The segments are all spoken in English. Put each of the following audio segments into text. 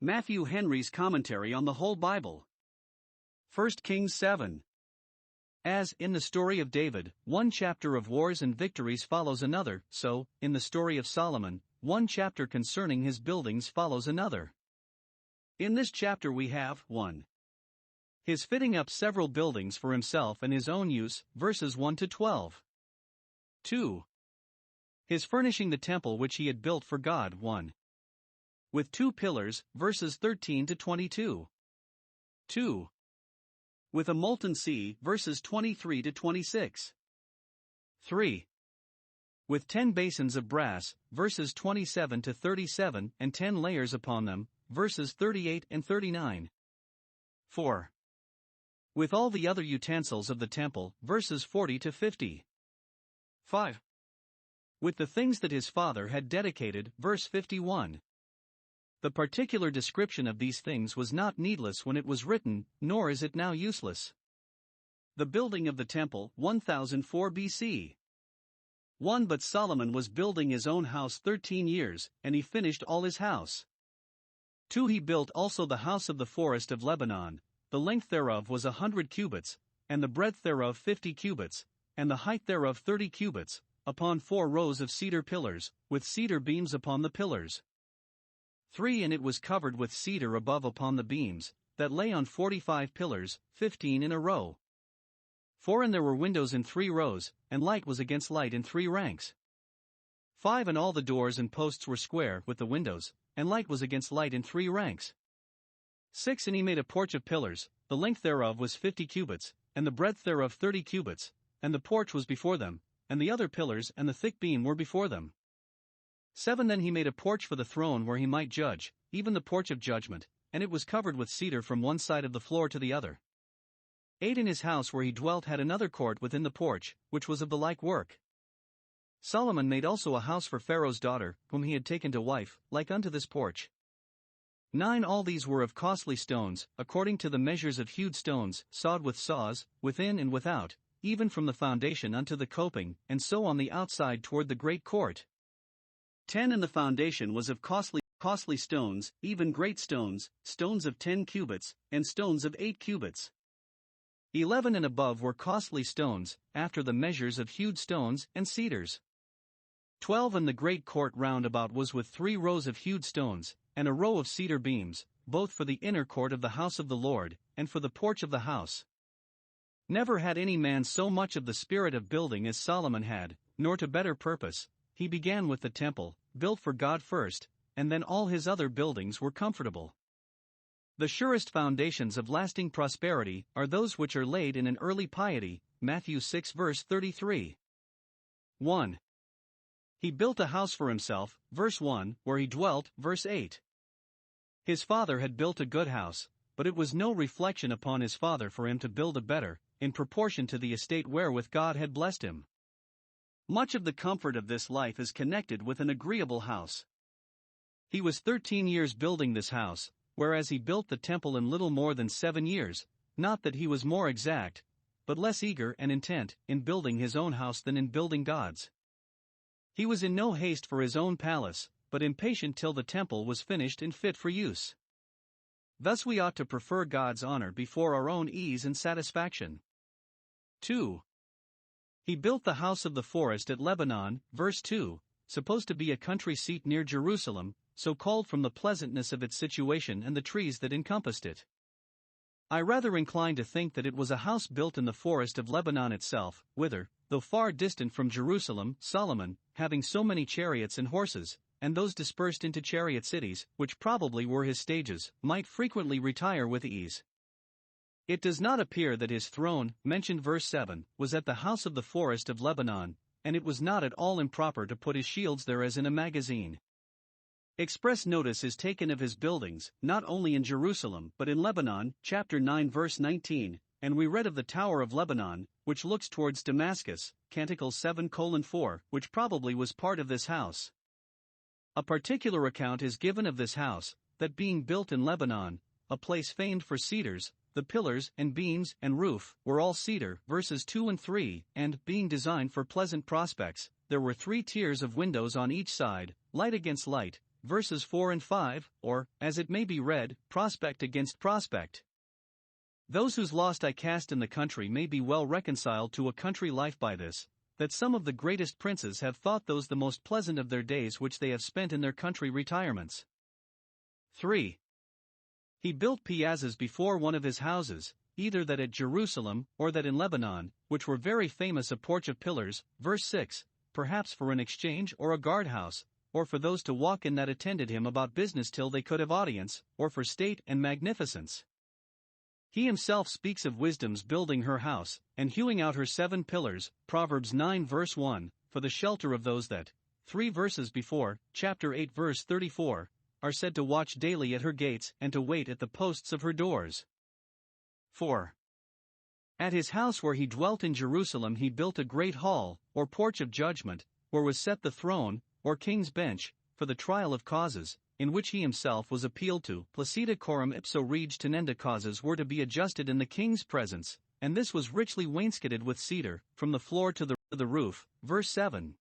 Matthew Henry's Commentary on the Whole Bible. 1 Kings 7. As, in the story of David, one chapter of wars and victories follows another, so, in the story of Solomon, one chapter concerning his buildings follows another. In this chapter we have 1. His fitting up several buildings for himself and his own use, verses 1 to 12. 2. His furnishing the temple which he had built for God, 1. With 2 pillars, verses 13 to 22. 2. With a molten sea, verses 23 to 26. 3. With 10 basins of brass, verses 27 to 37 and 10 layers upon them, verses 38 and 39. 4. With all the other utensils of the temple, verses 40 to 50. 5. With the things that his father had dedicated, verse 51. The particular description of these things was not needless when it was written, nor is it now useless. The building of the temple, 1004 BC. 1. But Solomon was building his own house 13 years, and he finished all his house. 2. He built also the house of the forest of Lebanon, the length thereof was 100 cubits, and the breadth thereof 50 cubits, and the height thereof 30 cubits, upon 4 rows of cedar pillars, with cedar beams upon the pillars. 3. And it was covered with cedar above upon the beams, that lay on 45 pillars, 15 in a row. 4. And there were windows in 3 rows, and light was against light in 3 ranks. 5. And all the doors and posts were square with the windows, and light was against light in 3 ranks. 6. And he made a porch of pillars, the length thereof was 50 cubits, and the breadth thereof 30 cubits, and the porch was before them, and the other pillars and the thick beam were before them. 7. Then he made a porch for the throne where he might judge, even the porch of judgment, and it was covered with cedar from one side of the floor to the other. 8. In his house where he dwelt had another court within the porch, which was of the like work. Solomon made also a house for Pharaoh's daughter, whom he had taken to wife, like unto this porch. 9. All these were of costly stones, according to the measures of hewed stones, sawed with saws, within and without, even from the foundation unto the coping, and so on the outside toward the great court. 10. And the foundation was of costly stones, even great stones, stones of 10 cubits, and stones of 8 cubits. 11. And above were costly stones, after the measures of hewed stones and cedars. 12. And the great court round about was with 3 rows of hewed stones, and a row of cedar beams, both for the inner court of the house of the Lord, and for the porch of the house. Never had any man so much of the spirit of building as Solomon had, nor to better purpose. He began with the temple, built for God first, and then all his other buildings were comfortable. The surest foundations of lasting prosperity are those which are laid in an early piety, Matthew 6 verse 33. 1. He built a house for himself, verse 1, where he dwelt, verse 8. His father had built a good house, but it was no reflection upon his father for him to build a better, in proportion to the estate wherewith God had blessed him. Much of the comfort of this life is connected with an agreeable house. He was 13 years building this house, whereas he built the temple in little more than 7 years, not that he was more exact, but less eager and intent in building his own house than in building God's. He was in no haste for his own palace, but impatient till the temple was finished and fit for use. Thus we ought to prefer God's honor before our own ease and satisfaction. 2. He built the house of the forest at Lebanon, verse 2, supposed to be a country seat near Jerusalem, so called from the pleasantness of its situation and the trees that encompassed it. I rather incline to think that it was a house built in the forest of Lebanon itself, whither, though far distant from Jerusalem, Solomon, having so many chariots and horses, and those dispersed into chariot cities, which probably were his stages, might frequently retire with ease. It does not appear that his throne, mentioned verse 7, was at the house of the forest of Lebanon, and it was not at all improper to put his shields there as in a magazine. Express notice is taken of his buildings, not only in Jerusalem but in Lebanon, chapter 9 verse 19, and we read of the Tower of Lebanon, which looks towards Damascus, Canticles 7:4, which probably was part of this house. A particular account is given of this house, that being built in Lebanon, a place famed for cedars, the pillars and beams and roof were all cedar, verses 2 and 3, and, being designed for pleasant prospects, there were 3 tiers of windows on each side, light against light, verses 4 and 5, or, as it may be read, prospect against prospect. Those whose lost I cast in the country may be well reconciled to a country life by this, that some of the greatest princes have thought those the most pleasant of their days which they have spent in their country retirements. 3. He built piazzas before one of his houses, either that at Jerusalem, or that in Lebanon, which were very famous, a porch of pillars, verse 6, perhaps for an exchange or a guardhouse, or for those to walk in that attended him about business till they could have audience, or for state and magnificence. He himself speaks of wisdom's building her house, and hewing out her 7 pillars, Proverbs 9 verse 1, for the shelter of those that, 3 verses before, chapter 8 verse 34, are said to watch daily at her gates and to wait at the posts of her doors. 4. At his house where he dwelt in Jerusalem he built a great hall, or porch of judgment, where was set the throne, or king's bench, for the trial of causes, in which he himself was appealed to. Placida coram ipso rege tenenda, causes were to be adjusted in the king's presence, and this was richly wainscoted with cedar, from the floor to the roof, verse 7.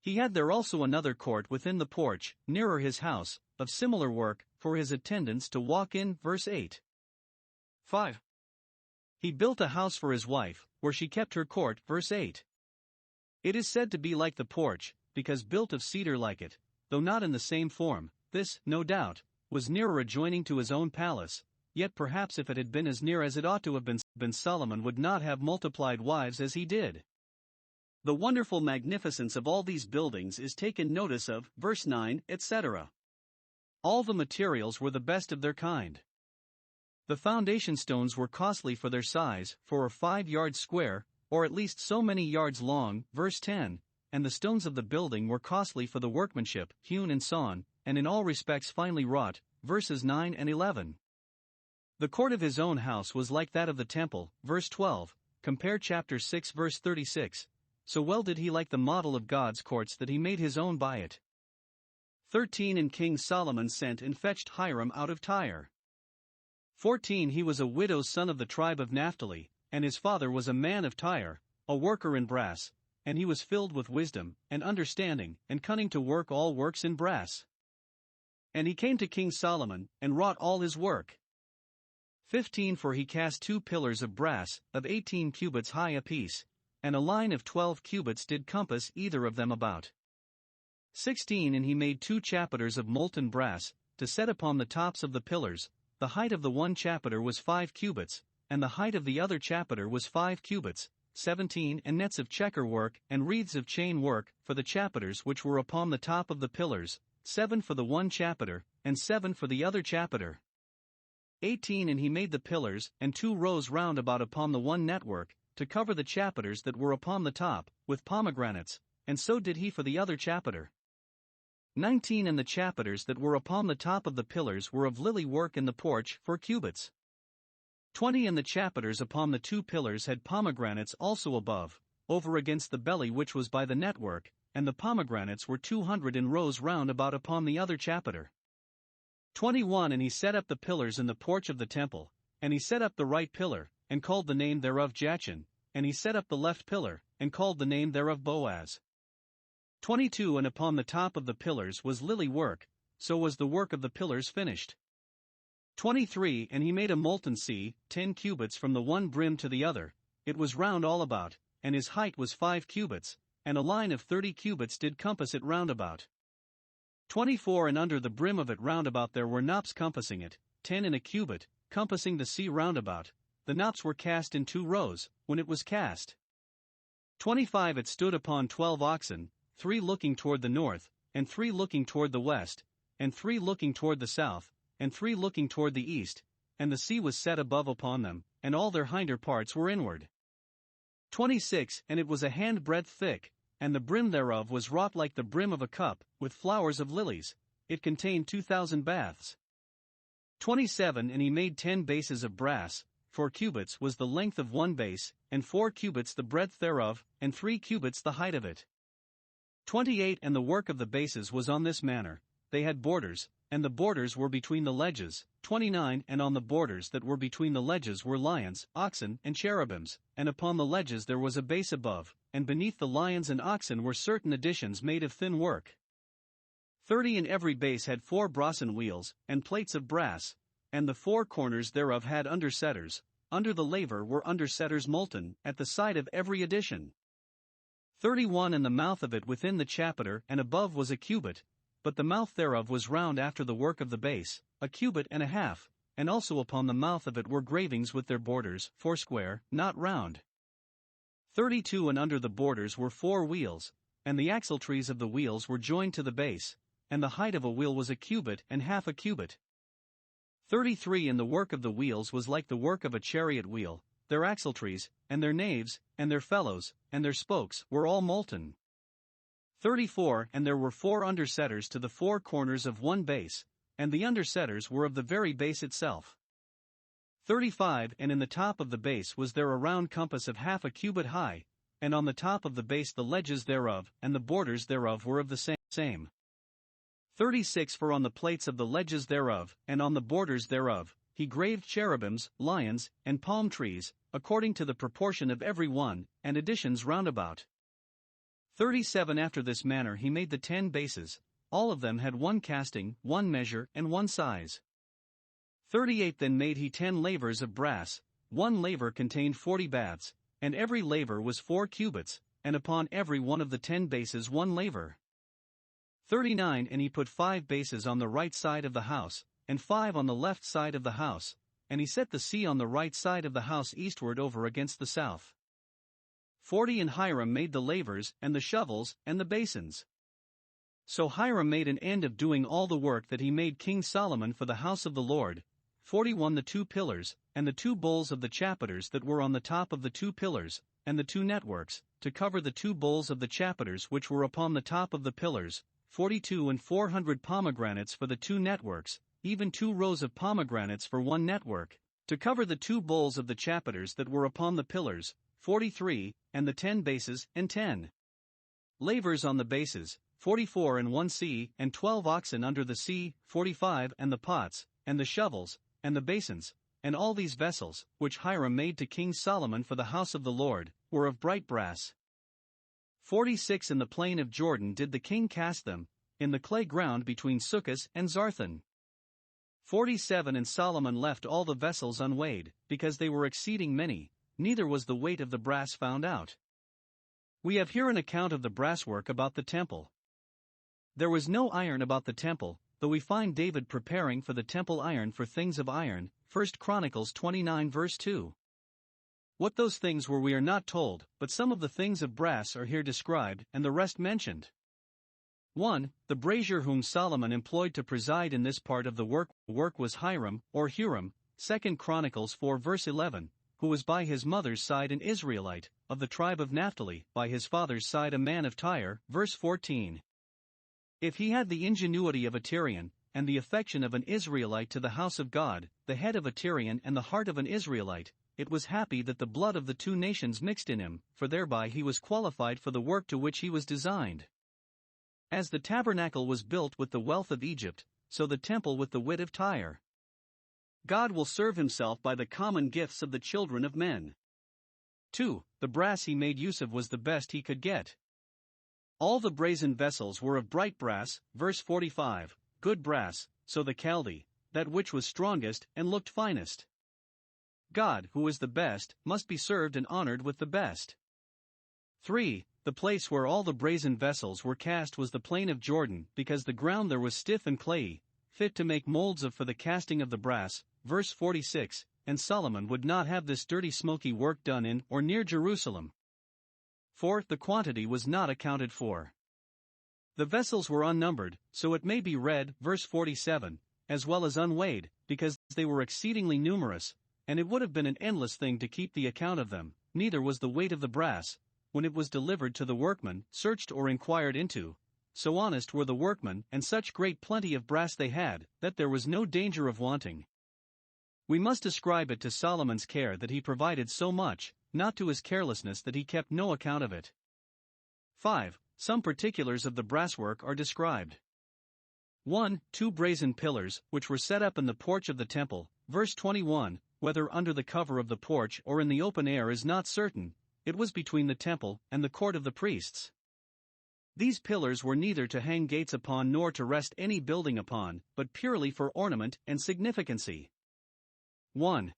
He had there also another court within the porch, nearer his house, of similar work, for his attendants to walk in, verse 8. 5. He built a house for his wife, where she kept her court, verse 8. It is said to be like the porch, because built of cedar like it, though not in the same form. This, no doubt, was nearer adjoining to his own palace, yet perhaps if it had been as near as it ought to have been, Solomon would not have multiplied wives as he did. The wonderful magnificence of all these buildings is taken notice of, verse 9, etc. All the materials were the best of their kind. The foundation stones were costly for their size, for 5 yards square, or at least so many yards long, verse 10, and the stones of the building were costly for the workmanship, hewn and sawn, and in all respects finely wrought, verses 9 and 11. The court of his own house was like that of the temple, verse 12, compare chapter 6 verse 36, so well did he like the model of God's courts that he made his own by it. 13. And King Solomon sent and fetched Hiram out of Tyre. 14. He was a widow's son of the tribe of Naphtali, and his father was a man of Tyre, a worker in brass, and he was filled with wisdom, and understanding, and cunning to work all works in brass. And he came to King Solomon, and wrought all his work. 15. For he cast 2 pillars of brass, of 18 cubits high apiece, and a line of 12 cubits did compass either of them about. 16. And he made 2 chapiters of molten brass, to set upon the tops of the pillars. The height of the one chapiter was 5 cubits, and the height of the other chapiter was 5 cubits. 17. And nets of checker work, and wreaths of chain work, for the chapiters which were upon the top of the pillars, 7 for the one chapiter, and 7 for the other chapiter. 18. And he made the pillars, and 2 rows round about upon the one network, to cover the chapiters that were upon the top, with pomegranates, and so did he for the other chapiter. 19. And the chapiters that were upon the top of the pillars were of lily work in the porch, 4 cubits. 20. And the chapiters upon the 2 pillars had pomegranates also above, over against the belly which was by the network, and the pomegranates were 200 in rows round about upon the other chapiter. 21. And he set up the pillars in the porch of the temple, and he set up the right pillar, and called the name thereof Jachin, and he set up the left pillar, and called the name thereof Boaz. 22. And upon the top of the pillars was lily work, so was the work of the pillars finished. 23. And he made a molten sea, 10 cubits from the one brim to the other, it was round all about, and his height was 5 cubits, and a line of 30 cubits did compass it round about. 24. And under the brim of it round about there were knops compassing it, 10 in a cubit, compassing the sea round about. The knops were cast in 2 rows, when it was cast. 25. It stood upon 12 oxen, 3 looking toward the north, and 3 looking toward the west, and 3 looking toward the south, and 3 looking toward the east, and the sea was set above upon them, and all their hinder parts were inward. 26. And it was a handbreadth thick, and the brim thereof was wrought like the brim of a cup, with flowers of lilies, it contained 2,000 baths. 27. And he made 10 bases of brass, 4 cubits was the length of one base, and 4 cubits the breadth thereof, and 3 cubits the height of it. 28. And the work of the bases was on this manner, they had borders, and the borders were between the ledges. 29. And on the borders that were between the ledges were lions, oxen, and cherubims, and upon the ledges there was a base above, and beneath the lions and oxen were certain additions made of thin work. 30 in every base had 4 brazen wheels, and plates of brass, and the 4 corners thereof had undersetters. Under the laver were undersetters molten, at the side of every addition. 31 and the mouth of it within the chapiter and above was a cubit, but the mouth thereof was round after the work of the base, a cubit and a half, and also upon the mouth of it were gravings with their borders, foursquare, not round. 32 and under the borders were 4 wheels, and the axletrees of the wheels were joined to the base, and the height of a wheel was a cubit and half a cubit. 33 and the work of the wheels was like the work of a chariot wheel, their axletrees, and their naves, and their felloes, and their spokes were all molten. 34 and there were 4 undersetters to the 4 corners of one base, and the undersetters were of the very base itself. 35 and in the top of the base was there a round compass of half a cubit high, and on the top of the base the ledges thereof and the borders thereof were of the same. 36 for on the plates of the ledges thereof, and on the borders thereof, he graved cherubims, lions, and palm trees, according to the proportion of every one, and additions round about. 37 after this manner he made the 10 bases, all of them had 1 casting, 1 measure, and 1 size. 38 then made he 10 lavers of brass, 1 laver contained 40 baths, and every laver was 4 cubits, and upon every one of the 10 bases 1 laver. 39 and he put 5 bases on the right side of the house, and 5 on the left side of the house, and he set the sea on the right side of the house eastward over against the south. 40 and Hiram made the lavers, and the shovels, and the basins. So Hiram made an end of doing all the work that he made King Solomon for the house of the Lord. 41 the 2 pillars, and the 2 bowls of the chapiters that were on the top of the 2 pillars, and the 2 networks, to cover the 2 bowls of the chapiters which were upon the top of the pillars. 42 and 400 pomegranates for the 2 networks, even 2 rows of pomegranates for 1 network, to cover the 2 bowls of the chapiters that were upon the pillars. 43, and the 10 bases, and 10 lavers on the bases. 44 and 1 sea, and 12 oxen under the sea. 45 and the pots, and the shovels, and the basins, and all these vessels, which Hiram made to King Solomon for the house of the Lord, were of bright brass. 46 in the plain of Jordan did the king cast them, in the clay ground between Succoth and Zarthan. 47 and Solomon left all the vessels unweighed, because they were exceeding many, neither was the weight of the brass found out. We have here an account of the brasswork about the temple. There was no iron about the temple, though we find David preparing for the temple iron for things of iron, 1 Chronicles 29 verse 2. What those things were we are not told, but some of the things of brass are here described, and the rest mentioned. 1. The brazier whom Solomon employed to preside in this part of the work was Hiram, or Huram, 2 Chronicles 4 verse 11, who was by his mother's side an Israelite, of the tribe of Naphtali, by his father's side a man of Tyre, verse 14. If he had the ingenuity of a Tyrian, and the affection of an Israelite to the house of God, the head of a Tyrian and the heart of an Israelite, it was happy that the blood of the 2 nations mixed in him, for thereby he was qualified for the work to which he was designed. As the tabernacle was built with the wealth of Egypt, so the temple with the wit of Tyre. God will serve himself by the common gifts of the children of men. 2. The brass he made use of was the best he could get. All the brazen vessels were of bright brass, verse 45, good brass, so the Chaldee, that which was strongest and looked finest. God, who is the best, must be served and honored with the best. 3. The place where all the brazen vessels were cast was the plain of Jordan, because the ground there was stiff and clayey, fit to make molds of for the casting of the brass, verse 46, and Solomon would not have this dirty smoky work done in or near Jerusalem. 4. The quantity was not accounted for. The vessels were unnumbered, so it may be read, verse 47, as well as unweighed, because they were exceedingly numerous, and it would have been an endless thing to keep the account of them. Neither was the weight of the brass, when it was delivered to the workmen, searched or inquired into. So honest were the workmen, and such great plenty of brass they had, that there was no danger of wanting. We must ascribe it to Solomon's care that he provided so much, not to his carelessness that he kept no account of it. 5. Some particulars of the brasswork are described. 1. 2 brazen pillars, which were set up in the porch of the temple, verse 21, whether under the cover of the porch or in the open air is not certain, it was between the temple and the court of the priests. These pillars were neither to hang gates upon nor to rest any building upon, but purely for ornament and significancy. 1.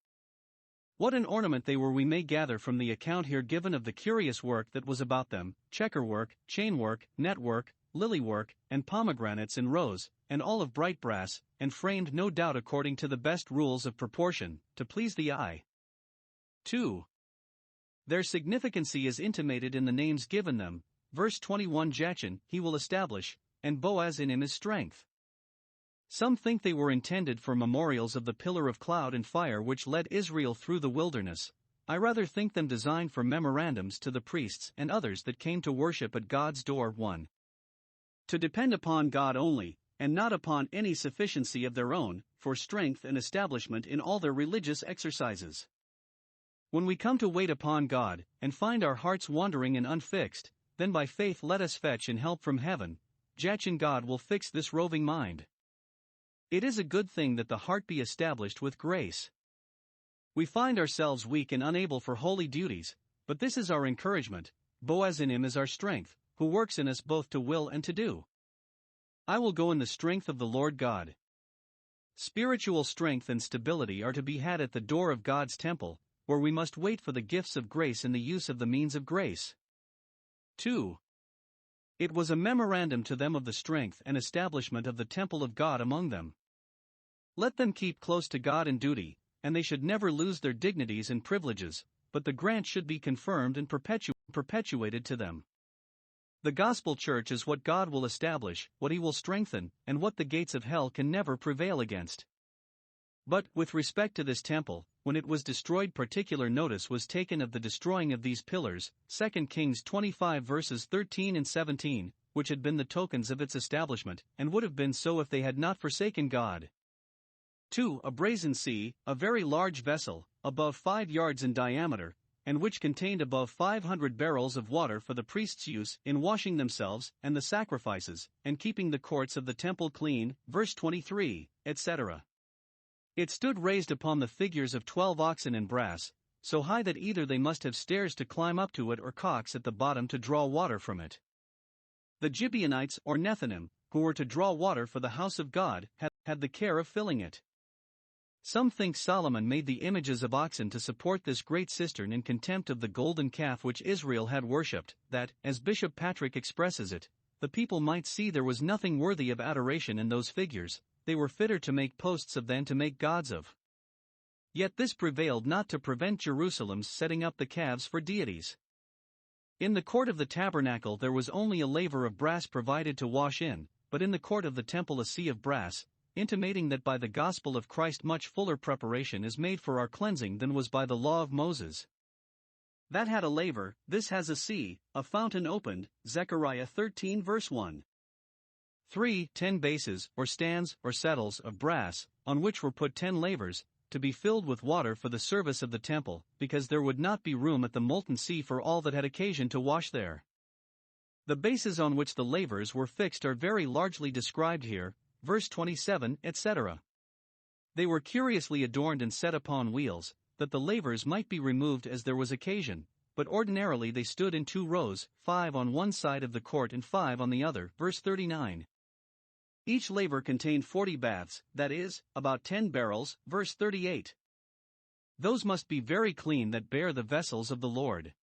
What an ornament they were we may gather from the account here given of the curious work that was about them, checkerwork, chainwork, network, lilywork, and pomegranates in rows, and all of bright brass, and framed no doubt according to the best rules of proportion, to please the eye. 2. Their significancy is intimated in the names given them. Verse 21, Jachin, he will establish, and Boaz in him is strength. Some think they were intended for memorials of the pillar of cloud and fire which led Israel through the wilderness. I rather think them designed for memorandums to the priests and others that came to worship at God's door. 1. To depend upon God only, and not upon any sufficiency of their own, for strength and establishment in all their religious exercises. When we come to wait upon God, and find our hearts wandering and unfixed, then by faith let us fetch and help from heaven. Jachin, God will fix this roving mind. It is a good thing that the heart be established with grace. We find ourselves weak and unable for holy duties, but this is our encouragement. Boaz in him is our strength, who works in us both to will and to do. I will go in the strength of the Lord God. Spiritual strength and stability are to be had at the door of God's temple, where we must wait for the gifts of grace and the use of the means of grace. 2. It was a memorandum to them of the strength and establishment of the temple of God among them. Let them keep close to God in duty, and they should never lose their dignities and privileges, but the grant should be confirmed and perpetuated to them. The gospel church is what God will establish, what he will strengthen, and what the gates of hell can never prevail against. But, with respect to this temple, when it was destroyed, particular notice was taken of the destroying of these pillars, 2 Kings 25 verses 13 and 17, which had been the tokens of its establishment, and would have been so if they had not forsaken God. 2. A brazen sea, a very large vessel, above 5 yards in diameter, and which contained above 500 barrels of water for the priests' use in washing themselves and the sacrifices, and keeping the courts of the temple clean, verse 23, etc. It stood raised upon the figures of 12 oxen in brass, so high that either they must have stairs to climb up to it or cocks at the bottom to draw water from it. The Gibeonites or Nethinim, who were to draw water for the house of God, had the care of filling it. Some think Solomon made the images of oxen to support this great cistern in contempt of the golden calf which Israel had worshipped, that, as Bishop Patrick expresses it, the people might see there was nothing worthy of adoration in those figures. They were fitter to make posts of than to make gods of. Yet this prevailed not to prevent Jerusalem's setting up the calves for deities. In the court of the tabernacle there was only a laver of brass provided to wash in, but in the court of the temple a sea of brass, intimating that by the gospel of Christ much fuller preparation is made for our cleansing than was by the law of Moses. That had a laver, this has a sea, a fountain opened, Zechariah 13 verse 1. 3. 10 bases, or stands, or settles of brass, on which were put 10 lavers, to be filled with water for the service of the temple, because there would not be room at the molten sea for all that had occasion to wash there. The bases on which the lavers were fixed are very largely described here, verse 27, etc. They were curiously adorned and set upon wheels, that the lavers might be removed as there was occasion, but ordinarily they stood in 2 rows, 5 on one side of the court and 5 on the other, verse 39. Each laver contained 40 baths, that is, about 10 barrels, verse 38. Those must be very clean that bear the vessels of the Lord.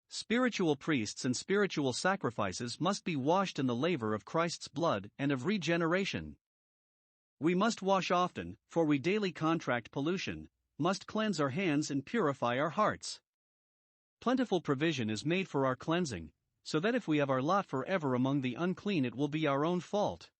Spiritual priests and spiritual sacrifices must be washed in the laver of Christ's blood and of regeneration. We must wash often, for we daily contract pollution, must cleanse our hands and purify our hearts. Plentiful provision is made for our cleansing, so that if we have our lot forever among the unclean it will be our own fault.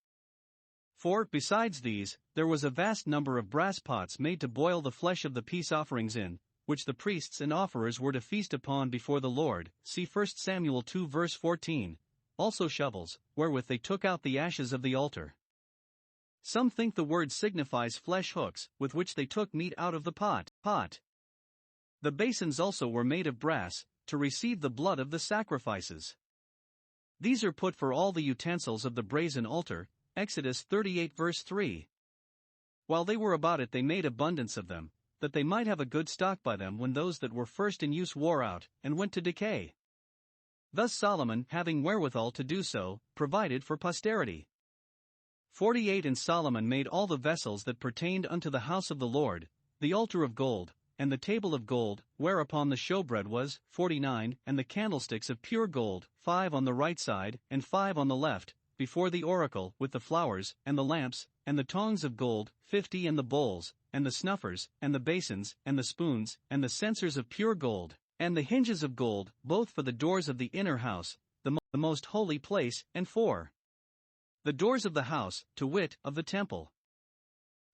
For, besides these, there was a vast number of brass pots made to boil the flesh of the peace offerings in, which the priests and offerers were to feast upon before the Lord, see 1 Samuel 2 verse 14, also shovels, wherewith they took out the ashes of the altar. Some think the word signifies flesh hooks, with which they took meat out of the pot. The basins also were made of brass, to receive the blood of the sacrifices. These are put for all the utensils of the brazen altar, Exodus 38 verse 3. While they were about it they made abundance of them, that they might have a good stock by them when those that were first in use wore out, and went to decay. Thus Solomon, having wherewithal to do so, provided for posterity. 48 And Solomon made all the vessels that pertained unto the house of the Lord, the altar of gold, and the table of gold, whereupon the showbread was, 49, and the candlesticks of pure gold, 5 on the right side, and 5 on the left, before the oracle, with the flowers, and the lamps, and the tongs of gold, 50 And the bowls, and the snuffers, and the basins, and the spoons, and the censers of pure gold, and the hinges of gold, both for the doors of the inner house, the most holy place, and for the doors of the house, to wit, of the temple.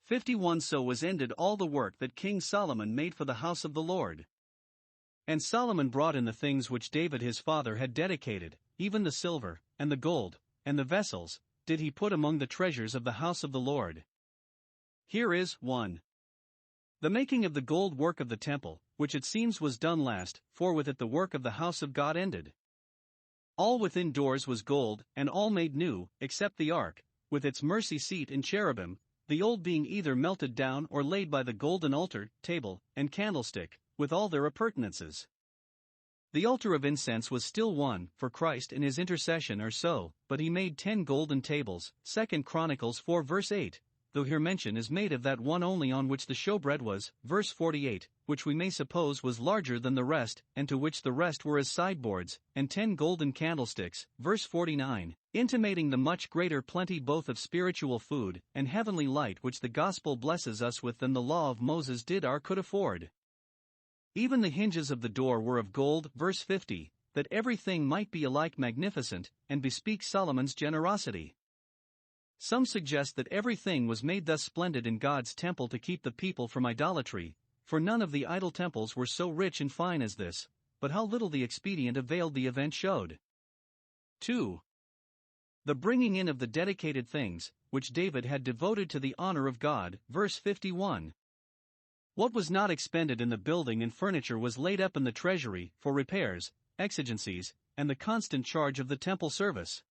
51 So was ended all the work that King Solomon made for the house of the Lord. And Solomon brought in the things which David his father had dedicated, even the silver, and the gold, and the vessels, did he put among the treasures of the house of the Lord. Here is 1. The making of the gold work of the temple, which it seems was done last, for with it the work of the house of God ended. All within doors was gold, and all made new, except the ark, with its mercy seat and cherubim, the old being either melted down or laid by the golden altar, table, and candlestick, with all their appurtenances. The altar of incense was still one, for Christ and his intercession or so, but he made 10 golden tables, 2 Chronicles 4 verse 8, though here mention is made of that one only on which the showbread was, verse 48, which we may suppose was larger than the rest, and to which the rest were as sideboards, and 10 golden candlesticks, verse 49, intimating the much greater plenty both of spiritual food and heavenly light which the gospel blesses us with than the law of Moses did or could afford. Even the hinges of the door were of gold, verse 50, that everything might be alike magnificent, and bespeak Solomon's generosity. Some suggest that everything was made thus splendid in God's temple to keep the people from idolatry, for none of the idol temples were so rich and fine as this, but how little the expedient availed the event showed. 2. The bringing in of the dedicated things, which David had devoted to the honor of God, verse 51. What was not expended in the building and furniture was laid up in the treasury, for repairs, exigencies, and the constant charge of the temple service.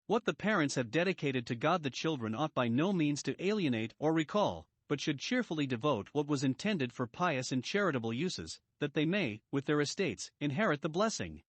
What the parents have dedicated to God the children ought by no means to alienate or recall, but should cheerfully devote what was intended for pious and charitable uses, that they may, with their estates, inherit the blessing.